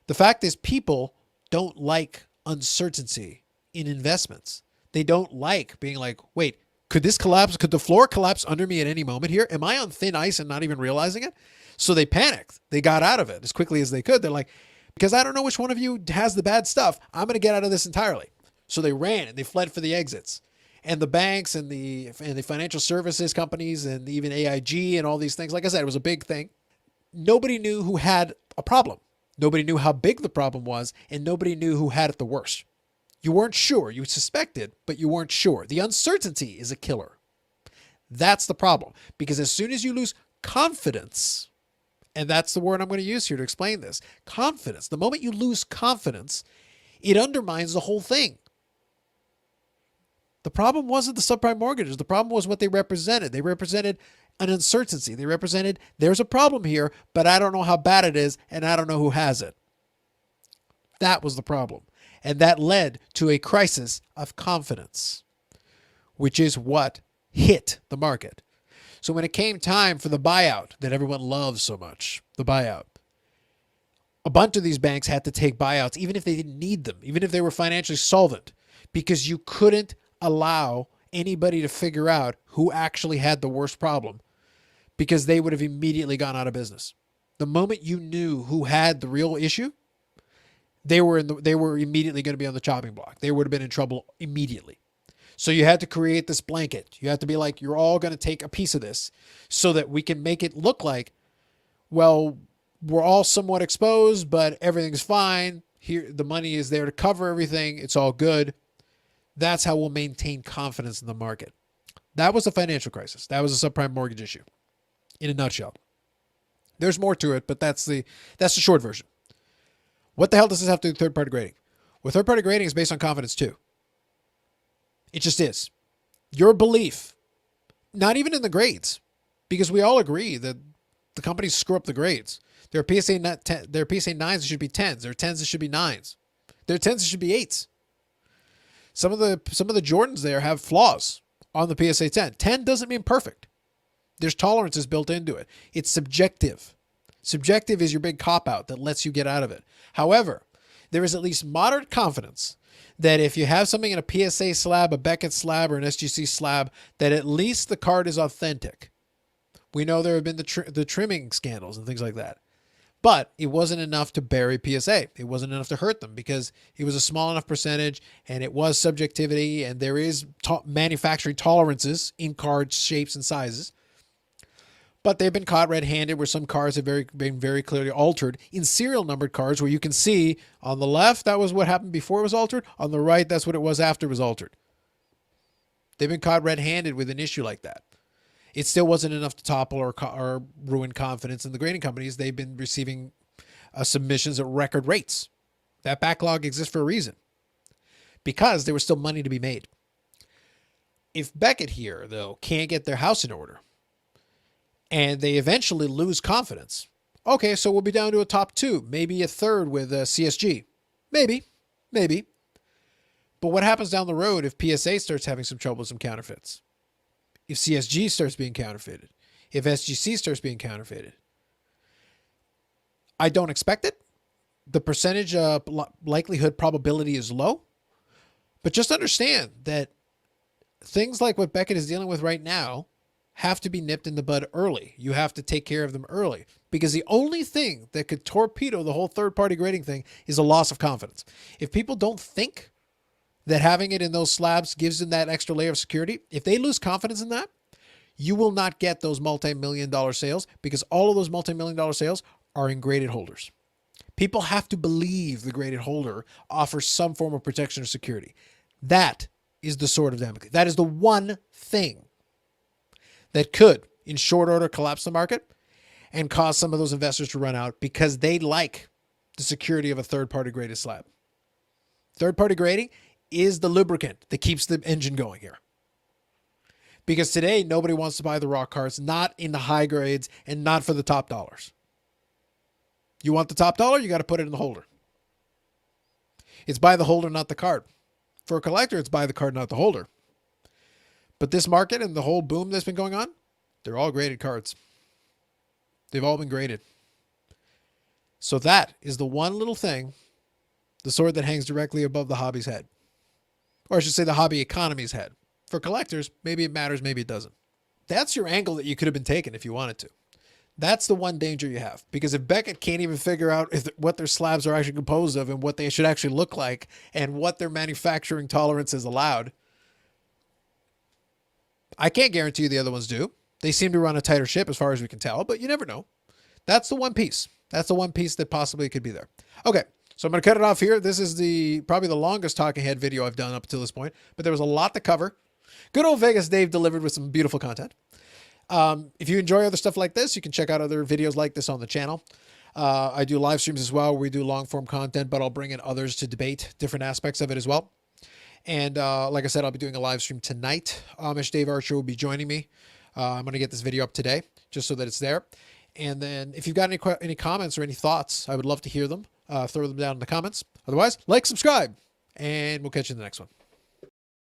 the fact is, people don't like uncertainty in investments. They don't like being like, wait, could this collapse? Could the floor collapse under me at any moment here? Am I on thin ice and not even realizing it? So they panicked. They got out of it as quickly as they could. They're like, because I don't know which one of you has the bad stuff, I'm going to get out of this entirely. So they ran and they fled for the exits. And the banks and the financial services companies and even AIG and all these things, like I said, it was a big thing. Nobody knew who had a problem. Nobody knew how big the problem was, and nobody knew who had it the worst. You weren't sure. You suspected, but you weren't sure. The uncertainty is a killer. That's the problem. Because as soon as you lose confidence, and that's the word I'm going to use here to explain this, confidence. The moment you lose confidence, it undermines the whole thing. The problem wasn't the subprime mortgages. The problem was what they represented. They represented an uncertainty. They represented, there's a problem here, but I don't know how bad it is, and I don't know who has it. That was the problem. And that led to a crisis of confidence, which is what hit the market. So when it came time for the buyout that everyone loves so much, the buyout, a bunch of these banks had to take buyouts, even if they didn't need them, even if they were financially solvent, because you couldn't allow anybody to figure out who actually had the worst problem, because they would have immediately gone out of business. The moment you knew who had the real issue, they were immediately going to be on the chopping block. They would have been in trouble immediately. So you had to create this blanket. You had to be like, you're all going to take a piece of this so that we can make it look like, well, we're all somewhat exposed, but everything's fine. Here, the money is there to cover everything. It's all good. That's how we'll maintain confidence in the market. That was a financial crisis. That was a subprime mortgage issue in a nutshell. There's more to it, but that's the short version. What the hell does this have to do with third-party grading? Well, third-party grading is based on confidence too. It just is. Your belief, not even in the grades, because we all agree that the companies screw up the grades. There are PSA 9s that should be 10s. There are 10s that should be 9s. There are 10s that should be 8s. Some of the Jordans there have flaws on the PSA 10. 10 doesn't mean perfect. There's tolerances built into it. It's subjective. Subjective is your big cop-out that lets you get out of it. However, there is at least moderate confidence that if you have something in a PSA slab, a Beckett slab, or an SGC slab, that at least the card is authentic. We know there have been the trimming scandals and things like that. But it wasn't enough to bury PSA. It wasn't enough to hurt them because it was a small enough percentage and it was subjectivity, and there is manufacturing tolerances in card shapes and sizes. But they've been caught red-handed where some cards have been very clearly altered in serial numbered cards where you can see on the left, that was what happened before it was altered. On the right, that's what it was after it was altered. They've been caught red-handed with an issue like that. It still wasn't enough to topple or ruin confidence in the grading companies. They've been receiving submissions at record rates. That backlog exists for a reason, because there was still money to be made. If Beckett here, though, can't get their house in order and they eventually lose confidence, okay, so we'll be down to a top 2, maybe a third with CSG. Maybe. But what happens down the road if PSA starts having some trouble with some counterfeits? If CSG starts being counterfeited, if SGC starts being counterfeited? I don't expect it. The percentage likelihood probability is low. But just understand that things like what Beckett is dealing with right now have to be nipped in the bud early. You have to take care of them early, because the only thing that could torpedo the whole third-party grading thing is a loss of confidence. If people don't think that having it in those slabs gives them that extra layer of security, if they lose confidence in that, you will not get those multi-million-dollar sales, because all of those multi-million-dollar sales are in graded holders. People have to believe the graded holder offers some form of protection or security. That is the sword of Damocles. That is the one thing that could, in short order, collapse the market and cause some of those investors to run out, because they like the security of a third-party graded slab. Third-party grading is the lubricant that keeps the engine going here. Because today, nobody wants to buy the raw cards, not in the high grades and not for the top dollars. You want the top dollar, you got to put it in the holder. It's buy the holder, not the card. For a collector, it's buy the card, not the holder. But this market and the whole boom that's been going on, they're all graded cards. They've all been graded. So that is the one little thing, the sword that hangs directly above the hobby's head. Or I should say the hobby economy's head. For collectors, maybe it matters, maybe it doesn't. That's your angle that you could have been taking if you wanted to. That's the one danger you have. Because if Beckett can't even figure out what their slabs are actually composed of and what they should actually look like and what their manufacturing tolerance is allowed, I can't guarantee you the other ones do. They seem to run a tighter ship as far as we can tell, but you never know. That's the one piece. That's the one piece that possibly could be there. Okay, so I'm going to cut it off here. This is probably the longest talking head video I've done up until this point, but there was a lot to cover. Good old VegasDave delivered with some beautiful content. If you enjoy other stuff like this, you can check out other videos like this on the channel. I do live streams as well where we do long form content, but I'll bring in others to debate different aspects of it as well. And like I said, I'll be doing a live stream tonight. Amish Dave Archer will be joining me. I'm going to get this video up today just so that it's there. And then if you've got any comments or any thoughts, I would love to hear them. Throw them down in the comments. Otherwise, like, subscribe, and we'll catch you in the next one.